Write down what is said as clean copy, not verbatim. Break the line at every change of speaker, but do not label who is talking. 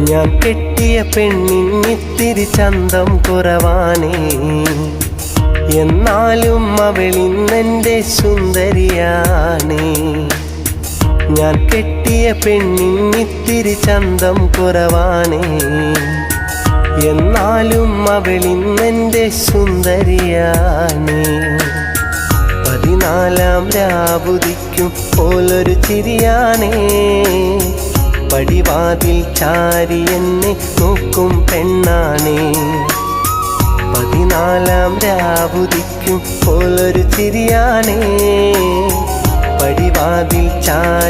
ഞാൻ കെട്ടിയ പെണ്ണിന്നിത്തിരി ചന്തം കുറവാണേ, എന്നാലും അവളിന്നെൻ്റെ സുന്ദരിയാണേ. ഞാൻ കെട്ടിയ പെണ്ണിന്നിത്തിരി ചന്തം കുറവാണേ, എന്നാലും അവളിന്നെൻ്റെ സുന്ദരിയാണേ. 14-ാം രാവുദിക്കും പോലൊരു ചിരിയാണേ, പടിവാതിൽ ചാരി എന്നെ നോക്കും പെണ്ണാണേ. 14-ാം രാവുദിക്കും പോലൊരു ചിരിയാണേ, പടിവാതിൽ ചാരി